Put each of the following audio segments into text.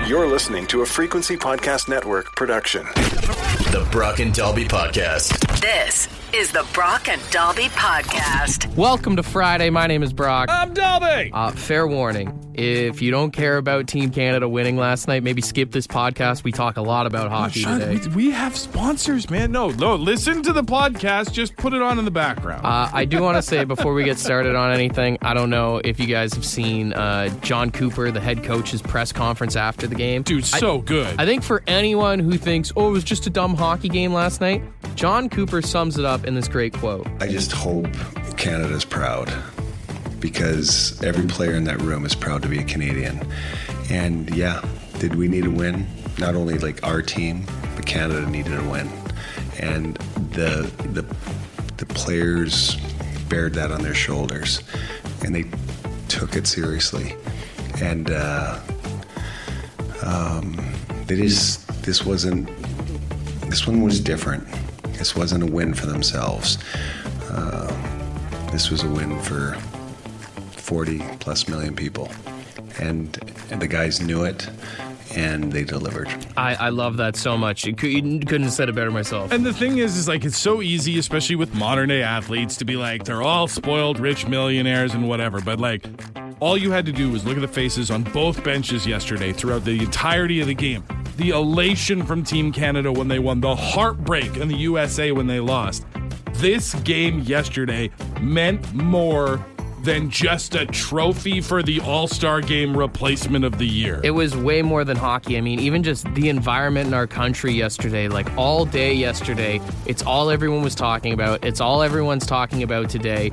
You're listening to a Frequency Podcast Network production. The Brock and Dalby Podcast. This is the Brock and Dalby Podcast. Welcome to Friday. My name is Brock. I'm Dalby. Fair warning. If you don't care about Team Canada winning last night, maybe skip this podcast. We talk a lot about hockey today. We have sponsors, man. No, listen to the podcast. Just put it on in the background. I do want to say before we get started on anything, I don't know if you guys have seen John Cooper, the head coach's press conference after the game. Dude, so good. I think for anyone who thinks, it was just a dumb hockey game last night, John Cooper sums it up in this great quote. I just hope Canada's proud, because every player in that room is proud to be a Canadian. And yeah, did we need a win? Not only like our team, but Canada needed a win. And the players bared that on their shoulders, and they took it seriously. And this one was different. This wasn't a win for themselves. This was a win for 40 plus million people. And the guys knew it, and they delivered. I love that so much. You couldn't have said it better myself. And the thing is like, it's so easy, especially with modern day athletes, to be like, they're all spoiled, rich millionaires and whatever. But like, all you had to do was look at the faces on both benches yesterday throughout the entirety of the game. The elation from Team Canada when they won, the heartbreak in the USA when they lost. This game yesterday meant more than just a trophy for the All-Star Game replacement of the year. It was way more than hockey. I mean, even just the environment in our country yesterday, like all day yesterday, it's all everyone was talking about. It's all everyone's talking about today.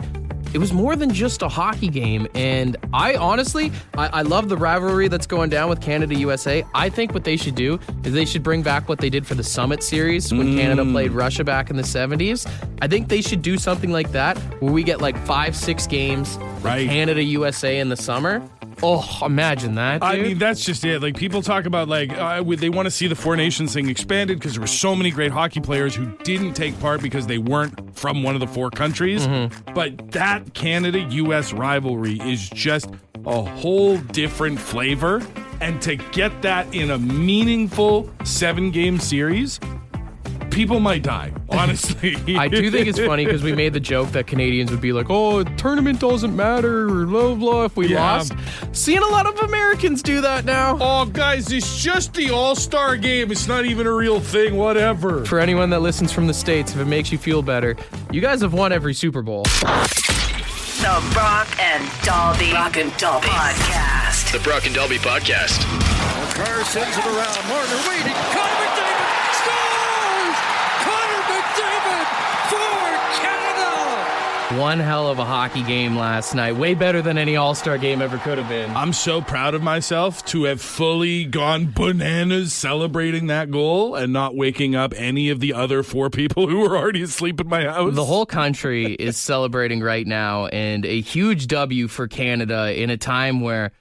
It was more than just a hockey game, and I honestly love the rivalry that's going down with Canada-USA. I think what they should do is they should bring back what they did for the Summit Series when Canada played Russia back in the 70s. I think they should do something like that where we get like 5-6 games right. Canada-USA in the summer. Oh, imagine that, dude. I mean, that's just it. Like, people talk about, like, they want to see the Four Nations thing expanded because there were so many great hockey players who didn't take part because they weren't from one of the four countries. Mm-hmm. But that Canada-U.S. rivalry is just a whole different flavor. And to get that in a meaningful 7-game series, people might die, honestly. I do think it's funny because we made the joke that Canadians would be like, tournament doesn't matter, or blah, blah, if we lost. Seeing a lot of Americans do that now. Oh, guys, it's just the All-Star Game. It's not even a real thing, whatever. For anyone that listens from the States, if it makes you feel better, you guys have won every Super Bowl. The Brock and Dalby Podcast. The Brock and Dalby Podcast. Carr sends it around. Marner waiting. Connor McDavid scores! Connor McDavid for Canada! One hell of a hockey game last night. Way better than any All-Star game ever could have been. I'm so proud of myself to have fully gone bananas celebrating that goal and not waking up any of the other 4 people who were already asleep in my house. The whole country is celebrating right now, and a huge W for Canada in a time where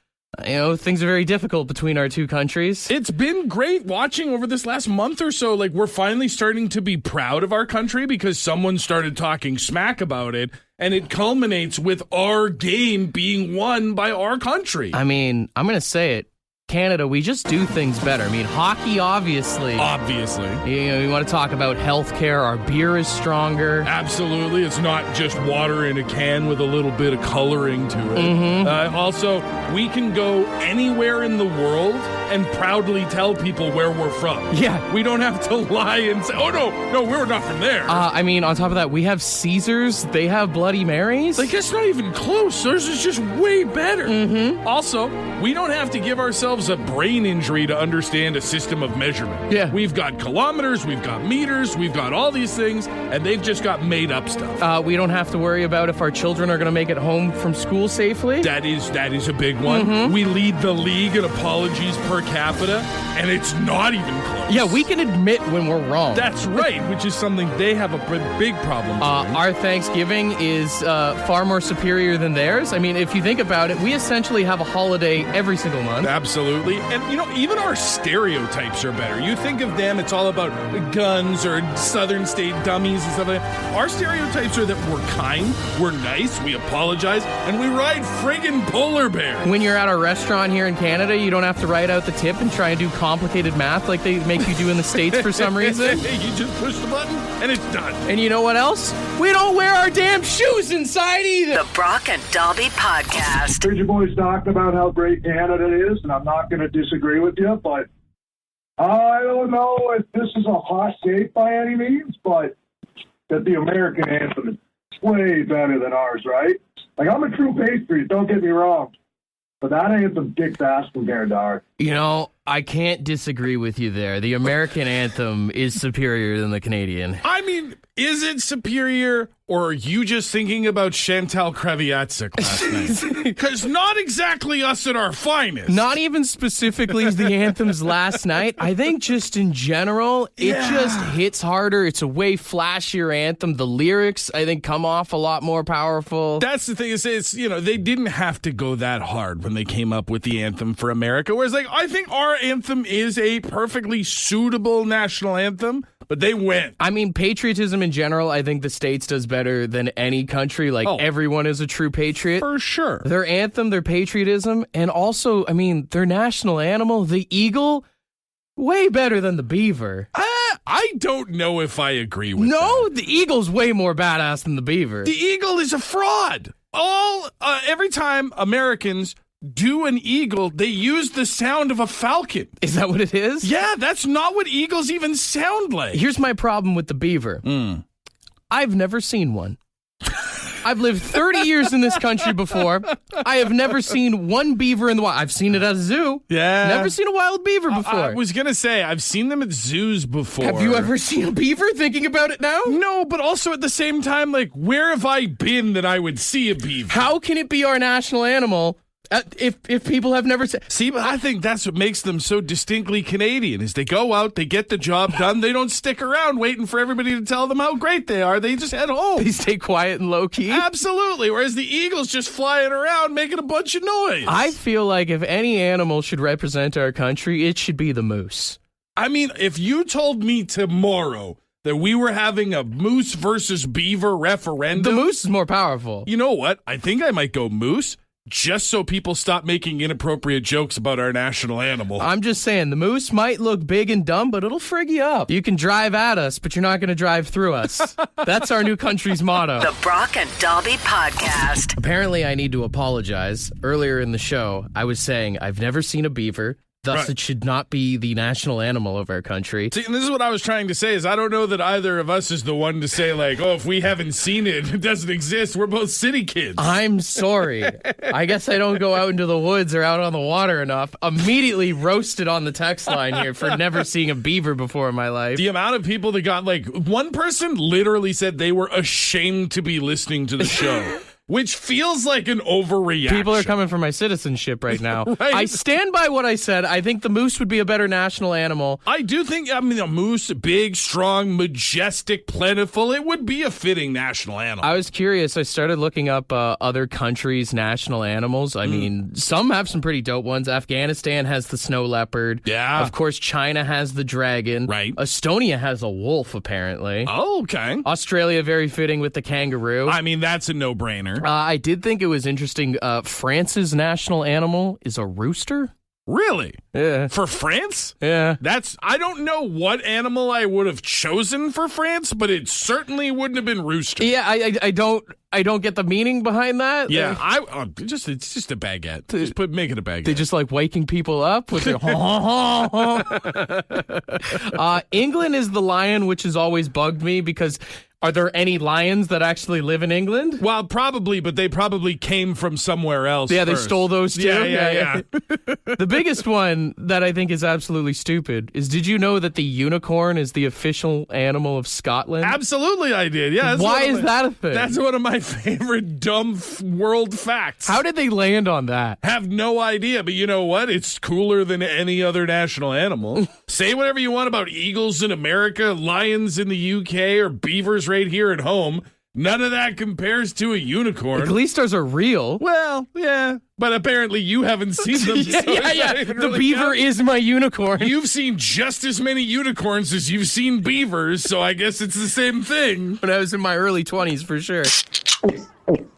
things are very difficult between our two countries. It's been great watching over this last month or so. Like, we're finally starting to be proud of our country because someone started talking smack about it, and it culminates with our game being won by our country. I mean, I'm going to say it. Canada, we just do things better. I mean, hockey, obviously. You want to talk about healthcare. Our beer is stronger. Absolutely. It's not just water in a can with a little bit of coloring to it. Mm-hmm. Also, we can go anywhere in the world and proudly tell people where we're from. Yeah. We don't have to lie and say, no, we're not from there. I mean, on top of that, we have Caesars. They have Bloody Marys. Like, it's not even close. Theirs is just way better. Mm-hmm. Also, we don't have to give ourselves a brain injury to understand a system of measurement. Yeah. We've got kilometers, we've got meters, we've got all these things, and they've just got made up stuff. We don't have to worry about if our children are going to make it home from school safely. That is a big one. Mm-hmm. We lead the league in apologies per capita, and it's not even close. Yeah, we can admit when we're wrong. That's right, which is something they have a big problem with. Our Thanksgiving is far more superior than theirs. I mean, if you think about it, we essentially have a holiday every single month. Absolutely. absolutely. And, even our stereotypes are better. You think of them, it's all about guns or Southern state dummies and stuff like that. Our stereotypes are that we're kind, we're nice, we apologize, and we ride friggin' polar bears. When you're at a restaurant here in Canada, you don't have to write out the tip and try and do complicated math like they make you do in the States for some reason. You just push the button, and it's done. And you know what else? We don't wear our damn shoes inside either. The Brock and Dalby Podcast. Heard you boys talking about how great Canada is, and I'm not going to disagree with you, but I don't know if this is a hot take by any means, but that the American anthem is way better than ours, right? Like, I'm a true patriot, don't get me wrong, but that anthem kicks ass compared to ours. I can't disagree with you there. The American anthem is superior than the Canadian. I mean, is it superior, or are you just thinking about Chantal Kreviatsik last night? Because not exactly us at our finest. Not even specifically the anthems last night. I think just in general, it just hits harder. It's a way flashier anthem. The lyrics, I think, come off a lot more powerful. That's the thing, is they didn't have to go that hard when they came up with the anthem for America. Whereas, I think our anthem is a perfectly suitable national anthem, but they went. I mean, patriotism in general, I think the States does better than any country. Everyone is a true patriot. For sure. Their anthem, their patriotism, and also, their national animal, the eagle, way better than the beaver. I don't know if I agree with that. No, the eagle's way more badass than the beaver. The eagle is a fraud. Every time Americans do an eagle, they use the sound of a falcon. Is that what it is? Yeah, that's not what eagles even sound like. Here's my problem with the beaver. I've never seen one. I've lived 30 years in this country before. I have never seen one beaver in the wild. I've seen it at a zoo. Yeah. Never seen a wild beaver before. I was going to say, I've seen them at zoos before. Have you ever seen a beaver, thinking about it now? No, but also at the same time, where have I been that I would see a beaver? How can it be our national animal if people have never seen? See, but I think that's what makes them so distinctly Canadian, is they go out, they get the job done, they don't stick around waiting for everybody to tell them how great they are. They just head home. They stay quiet and low-key? Absolutely, whereas the eagle's just flying around making a bunch of noise. I feel like if any animal should represent our country, it should be the moose. If you told me tomorrow that we were having a moose versus beaver referendum... The moose is more powerful. You know what? I think I might go moose, just so people stop making inappropriate jokes about our national animal. I'm just saying, the moose might look big and dumb, but it'll frig you up. You can drive at us, but you're not going to drive through us. That's our new country's motto. The Brock and Dalby Podcast. Apparently, I need to apologize. Earlier in the show, I was saying I've never seen a beaver. Thus, It should not be the national animal of our country. See, and this is what I was trying to say, is I don't know that either of us is the one to say, if we haven't seen it, it doesn't exist. We're both city kids. I'm sorry. I guess I don't go out into the woods or out on the water enough. Immediately roasted on the text line here for never seeing a beaver before in my life. The amount of people that got, one person literally said they were ashamed to be listening to the show. Which feels like an overreaction. People are coming for my citizenship right now. Right? I stand by what I said. I think the moose would be a better national animal. I do think, a moose, big, strong, majestic, plentiful, it would be a fitting national animal. I was curious. I started looking up other countries' national animals. I mean, some have some pretty dope ones. Afghanistan has the snow leopard. Yeah. Of course, China has the dragon. Right. Estonia has a wolf, apparently. Oh, okay. Australia, very fitting with the kangaroo. That's a no-brainer. I did think it was interesting. France's national animal is a rooster. Really? Yeah. For France? Yeah. I don't know what animal I would have chosen for France, but it certainly wouldn't have been rooster. Yeah, I don't get the meaning behind that. Yeah, it's just a baguette. Just make it a baguette. They just like waking people up with their England is the lion, which has always bugged me because are there any lions that actually live in England? Well, probably, but they probably came from somewhere else. Yeah, first. They stole those too. Yeah. The biggest one that I think is absolutely stupid is, did you know that the unicorn is the official animal of Scotland? Absolutely, I did. Yeah. Why is that a thing? That's one of my favorite dumb world facts. How did they land on that? Have no idea, but you know what? It's cooler than any other national animal. Say whatever you want about eagles in America, lions in the UK, or beavers right here at home. None of that compares to a unicorn. Glee stars are real. Well, yeah, but apparently you haven't seen them. Yeah. The beaver is my unicorn. You've seen just as many unicorns as you've seen beavers, so I guess it's the same thing. When I was in my early 20s, for sure.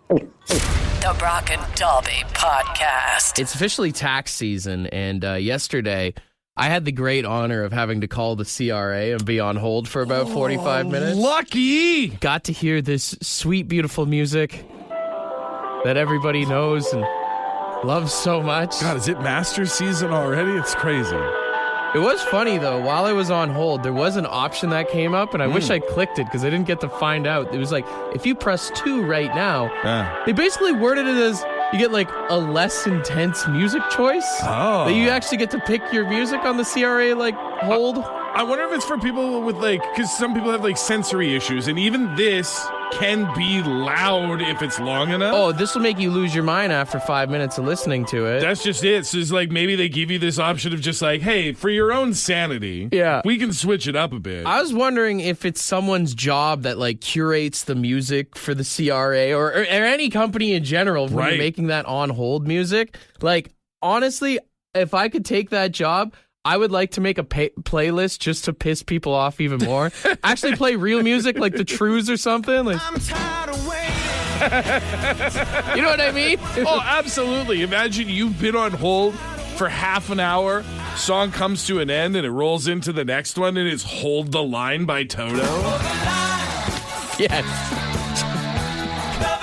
The Brock and Dalby Podcast. It's officially tax season, and yesterday I had the great honor of having to call the CRA and be on hold for about 45 minutes. Lucky! Got to hear this sweet, beautiful music that everybody knows and loves so much. God, is it Masters season already? It's crazy. It was funny, though. While I was on hold, there was an option that came up, and I wish I clicked it because I didn't get to find out. It was like, if you press 2 right now, they basically worded it as you get like a less intense music choice. Oh. That you actually get to pick your music on the CRA like hold. I wonder if it's for people with because some people have like sensory issues, and even this can be loud if it's long enough. Oh, this will make you lose your mind after 5 minutes of listening to it. That's just it. So it's like maybe they give you this option of just like, hey, for your own sanity, we can switch it up a bit. I was wondering if it's someone's job that like curates the music for the CRA or any company in general when you're making that on hold music. Like, honestly, if I could take that job, I would like to make a playlist just to piss people off even more. Actually play real music like the Trues or something. Like, I'm tired of waiting. You know what I mean? Oh, absolutely. Imagine you've been on hold for half an hour, song comes to an end, and it rolls into the next one, and it's Hold the Line by Toto. Yes.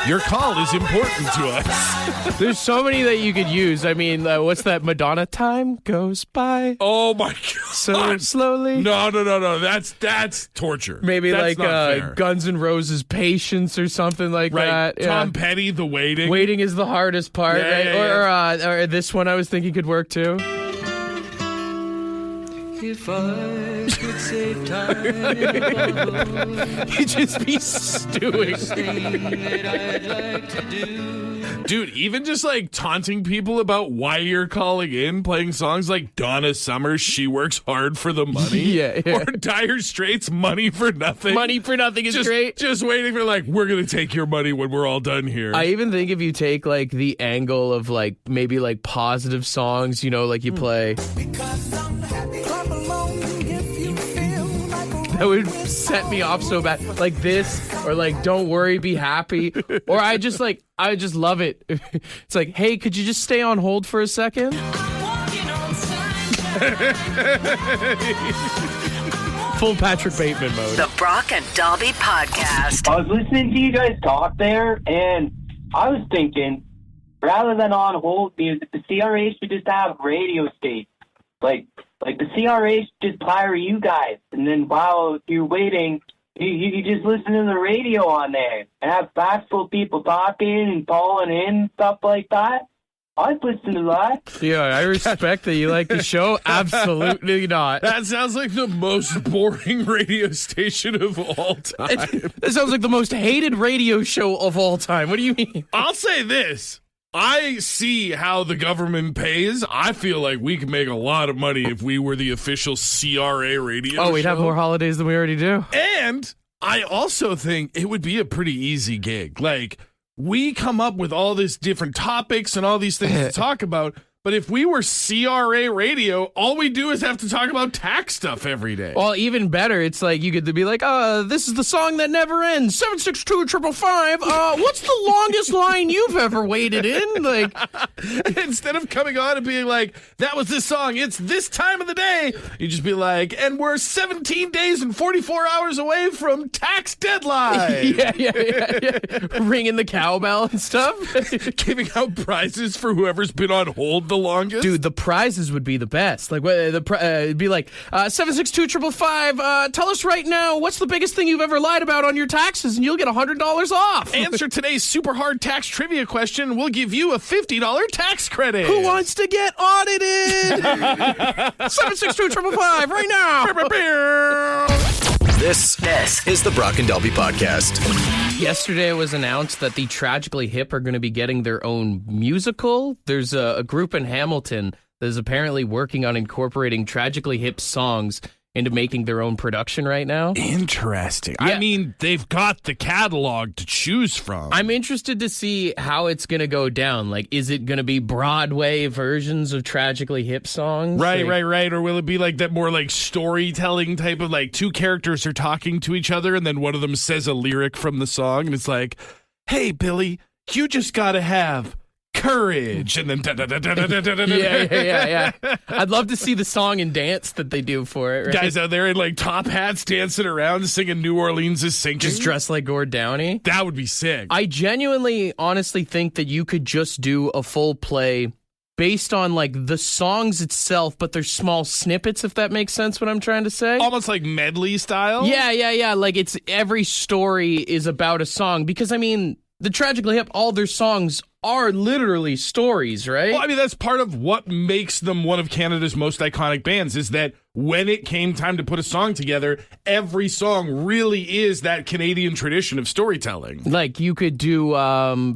Your call is important to us. There's so many that you could use. I mean, what's that Madonna? Time goes by. Oh my God. So slowly. No. That's torture. Maybe that's like Guns N' Roses Patience or something like that. Tom Petty, The Waiting. Waiting is the hardest part. Or this one I was thinking could work too. If I could save time, you'd just be stewing. Dude, even just like taunting people about why you're calling in, playing songs like Donna Summer's She Works Hard for the Money. Or Dire Straits' Money for Nothing. Money for Nothing is great. Just waiting for like, we're going to take your money when we're all done here. I even think if you take like the angle of like maybe like positive songs, you know, like you play. That would set me off so bad. Like this, or like Don't Worry, Be Happy. Or I just love it. It's like, hey, could you just stay on hold for a second? Full Patrick Bateman mode. The Brock and Dalby Podcast. I was listening to you guys talk there, and I was thinking, rather than on hold music, the CRA should just have radio stations. Like the CRA should just hire you guys, and then while you're waiting, you just listen to the radio on there and have factful people talking and calling in, stuff like that. I'd listen to that. Yeah, I respect that you like the show. Absolutely not. That sounds like the most boring radio station of all time. That sounds like the most hated radio show of all time. What do you mean? I'll say this. I see how the government pays. I feel like we could make a lot of money if we were the official CRA radio show. Oh, we'd have more holidays than we already do. And I also think it would be a pretty easy gig. Like, we come up with all these different topics and all these things to talk about. But if we were CRA radio, all we do is have to talk about tax stuff every day. Well, even better, it's like you could be like, this is the song that never ends. 762-555. What's the longest line you've ever waited in? Like, instead of coming on and being like, that was this song, it's this time of the day, you just be like, and we're 17 days and 44 hours away from tax deadline. Yeah. Ringing the cowbell and stuff. Giving out prizes for whoever's been on hold the longest. Dude, the prizes would be the best. Like, it'd be like 762-555. Tell us right now, what's the biggest thing you've ever lied about on your taxes, and you'll get $100 off. Answer today's super hard tax trivia question. We'll give you a $50 tax credit. Who wants to get audited? 762-555 right now. This is the Brock and Dalby Podcast. Yesterday it was announced that the Tragically Hip are going to be getting their own musical. There's a group in Hamilton that is apparently working on incorporating Tragically Hip songs into making their own production right now. Interesting. Yeah. I mean, they've got the catalog to choose from. I'm interested to see how it's going to go down. Like, is it going to be Broadway versions of Tragically Hip songs? Right. Like, Or will it be like that more like storytelling type of like two characters are talking to each other and then one of them says a lyric from the song and it's like, hey, Billy, you just got to have courage. And then Yeah. I'd love to see the song and dance that they do for it. Right? Guys out there in like top hats dancing around singing New Orleans is sinking. Just dressed like Gord Downey. That would be sick. I genuinely, honestly think that you could just do a full play based on like the songs itself, but there's small snippets, if that makes sense what I'm trying to say. Almost like medley style. Yeah. Like it's every story is about a song because I mean, the Tragically Hip, all their songs are literally stories, right? Well, I mean, that's part of what makes them one of Canada's most iconic bands is that when it came time to put a song together, every song really is that Canadian tradition of storytelling. Like you could do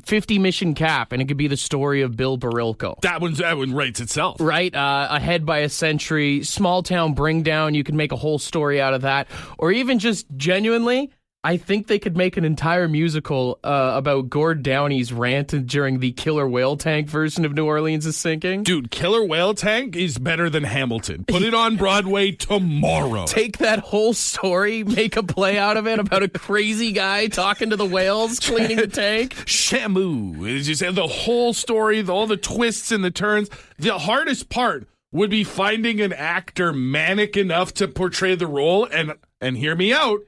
50 Mission Cap and it could be the story of Bill Barilko. That one writes itself. Right? Ahead by a Century, Small Town Bring Down, you could make a whole story out of that. Or even just genuinely, I think they could make an entire musical about Gord Downey's rant during the Killer Whale Tank version of New Orleans is Sinking. Dude, Killer Whale Tank is better than Hamilton. Put it on Broadway tomorrow. Take that whole story, make a play out of it about a crazy guy talking to the whales, cleaning the tank. Shamu. It's just the whole story, all the twists and the turns. The hardest part would be finding an actor manic enough to portray the role, and hear me out,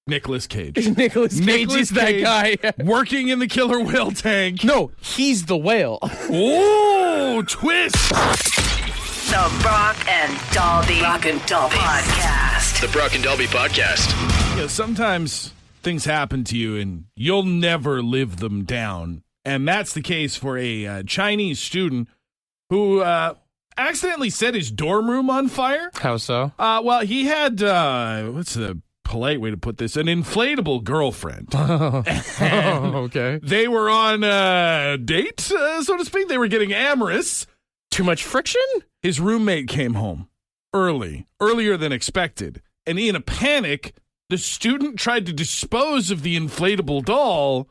Nicolas Cage. Nicolas Cage is that guy. Working in the Killer Whale Tank. No, he's the whale. Oh, twist. The Brock and Dalby Podcast. The Brock and Dalby Podcast. You know, sometimes things happen to you and you'll never live them down. And that's the case for a Chinese student who accidentally set his dorm room on fire. How so? Well, he had, what's the polite way to put this, an inflatable girlfriend. Okay. They were on a date, so to speak. They were getting amorous. Too much friction? His roommate came home earlier than expected. And in a panic, the student tried to dispose of the inflatable doll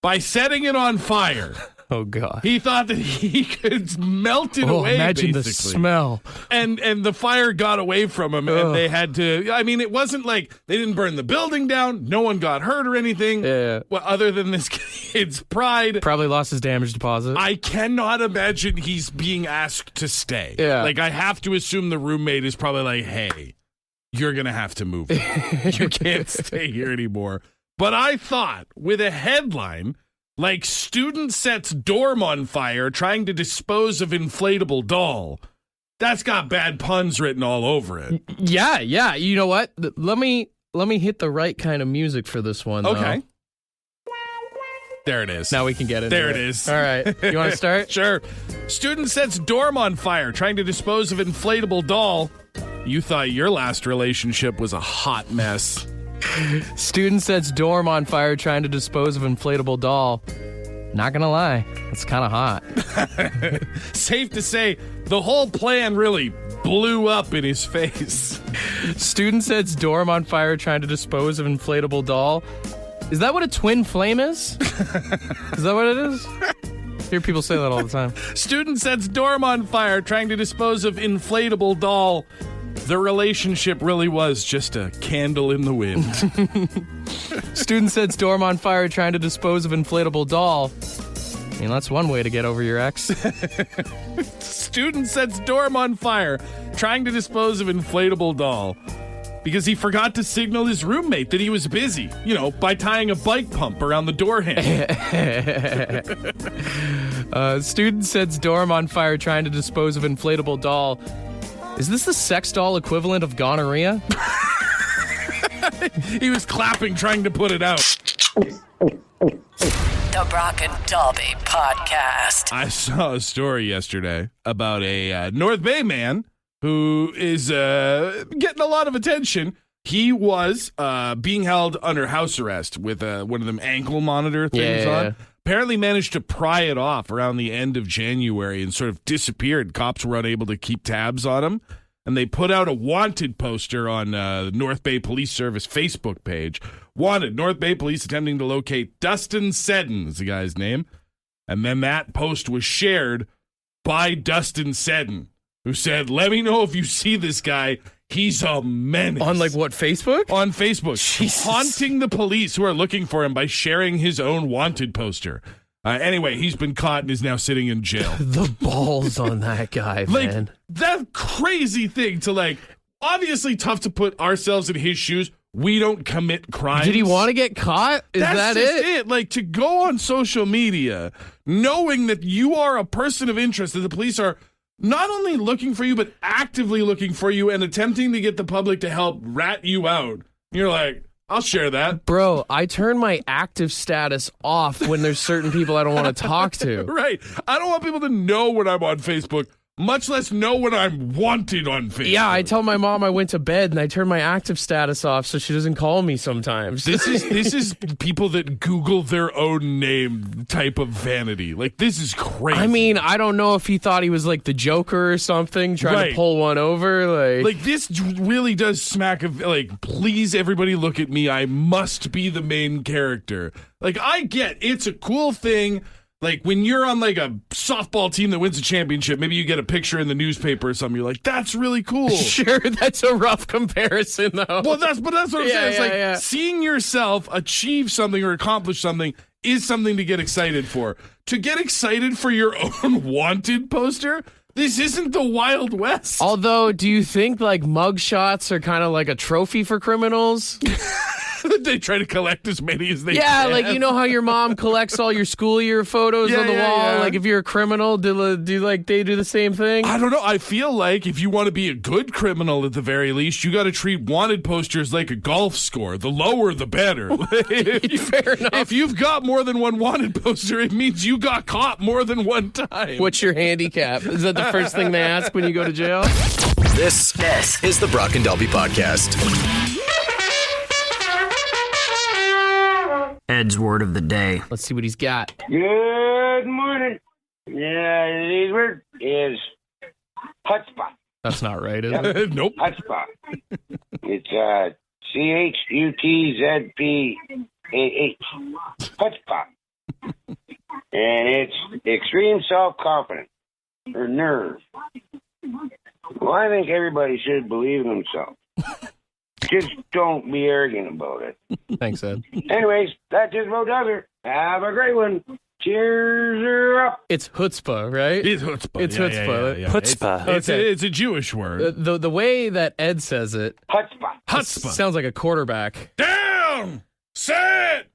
by setting it on fire. Oh, God. He thought that he could melt it away, imagine basically. the smell. And the fire got away from him, and they had to... I mean, it wasn't like they didn't burn the building down. No one got hurt or anything. Yeah. Well, other than this kid's pride. Probably lost his damage deposit. I cannot imagine he's being asked to stay. Yeah. Like, I have to assume the roommate is probably like, hey, you're going to have to move. You can't stay here anymore. But I thought, with a headline... like, student sets dorm on fire trying to dispose of inflatable doll. That's got bad puns written all over it. Yeah. You know what? Let me hit the right kind of music for this one, Okay. though. There it is. Now we can get into There it is. All right. You want to start? Sure. Student sets dorm on fire trying to dispose of inflatable doll. You thought your last relationship was a hot mess. Student sets dorm on fire trying to dispose of inflatable doll. Not gonna lie, it's kind of hot. Safe to say, the whole plan really blew up in his face. Student sets dorm on fire trying to dispose of inflatable doll. Is that what a twin flame is? Is that what it is? I hear people say that all the time. Student sets dorm on fire trying to dispose of inflatable doll. The relationship really was just a candle in the wind. Student sets dorm on fire trying to dispose of inflatable doll. I mean, that's one way to get over your ex. Student sets dorm on fire trying to dispose of inflatable doll because he forgot to signal his roommate that he was busy, by tying a bike pump around the door handle. Student sets dorm on fire trying to dispose of inflatable doll. Is this the sex doll equivalent of gonorrhea? He was clapping trying to put it out. The Brock and Dalby Podcast. I saw a story yesterday about a North Bay man who is getting a lot of attention. He was being held under house arrest with one of them ankle monitor things on. Yeah. Apparently managed to pry it off around the end of January and sort of disappeared. Cops were unable to keep tabs on him. and they put out a wanted poster on the North Bay Police Service Facebook page. Wanted, North Bay Police attempting to locate Dustin Seddon is the guy's name. And then that post was shared by Dustin Seddon, who said, let me know if you see this guy. He's a menace. On like what, Facebook? On Facebook. Jesus. Haunting the police who are looking for him by sharing his own wanted poster. Anyway, he's been caught and is now sitting in jail. The balls on that guy, man. That crazy thing to obviously tough to put ourselves in his shoes. We don't commit crimes. Did he want to get caught? Is That's that just it? Like, to go on social media knowing that you are a person of interest, that the police are not only looking for you, but actively looking for you and attempting to get the public to help rat you out. You're like, I'll share that. Bro, I turn my active status off when there's certain people I don't want to talk to. Right. I don't want people to know when I'm on Facebook, much less know when I'm wanted on Facebook. Yeah, I tell my mom I went to bed and I turn my active status off so she doesn't call me sometimes. This is people that Google their own name type of vanity. Like, this is crazy. I mean, I don't know if he thought he was like the Joker or something, trying to pull one over. Like, this really does smack of, please everybody look at me. I must be the main character. Like, I get it's a cool thing. Like, when you're on, a softball team that wins a championship, maybe you get a picture in the newspaper or something. You're like, that's really cool. Sure, that's a rough comparison, though. Well, that's what I'm saying. It's seeing yourself achieve something or accomplish something is something to get excited for. To get excited for your own wanted poster, this isn't the Wild West. Although, do you think, mug shots are kind of like a trophy for criminals? They try to collect as many as they can. Yeah, you know how your mom collects all your school year photos on the wall? Yeah. Like, if you're a criminal, do they do the same thing? I don't know. I feel like if you want to be a good criminal at the very least, you got to treat wanted posters like a golf score. The lower, the better. Fair enough. If you've got more than one wanted poster, it means you got caught more than one time. What's your handicap? Is that the first thing they ask when you go to jail? This is the Brock and Dalby Podcast. Ed's word of the day. Let's see what he's got. Good morning. Yeah, today's word is chutzpah. That's not right, is it? Nope. Chutzpah. It's CHUTZPAH. Chutzpah. And it's extreme self-confidence or nerve. Well, I think everybody should believe in himself. Just don't be arrogant about it. Thanks, Ed. Anyways, that just about does it. Have a great one. Cheers up. It's chutzpah, right? It's chutzpah. It's chutzpah. Yeah. Chutzpah. It's a Jewish word. The way that Ed says it Chutzpah. sounds like a quarterback. Down! Set!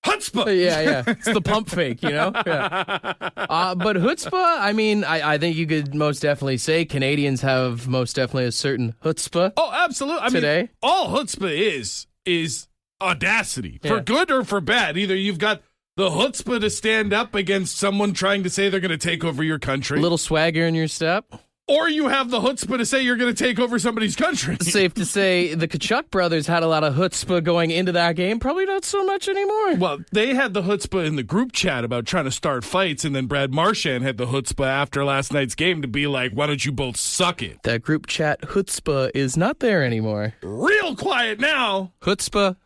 Chutzpah! Yeah. It's the pump fake, Yeah. But chutzpah, I mean, I think you could most definitely say Canadians have most definitely a certain chutzpah. Oh, absolutely. I mean, all chutzpah is audacity. For good or for bad. Either you've got the chutzpah to stand up against someone trying to say they're going to take over your country. A little swagger in your step. Or you have the chutzpah to say you're going to take over somebody's country. Safe to say the Kachuk brothers had a lot of chutzpah going into that game. Probably not so much anymore. Well, they had the chutzpah in the group chat about trying to start fights, and then Brad Marchand had the chutzpah after last night's game to be like, why don't you both suck it? That group chat chutzpah is not there anymore. Real quiet now. Chutzpah.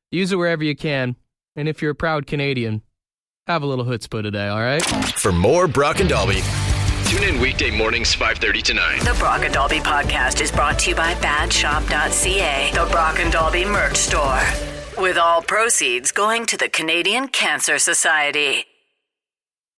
Use it wherever you can. And if you're a proud Canadian, have a little chutzpah today, all right? For more Brock and Dalby, tune in weekday mornings 5:30 to 9. The Brock and Dalby podcast is brought to you by badshop.ca, the Brock and Dalby merch store. With all proceeds going to the Canadian Cancer Society.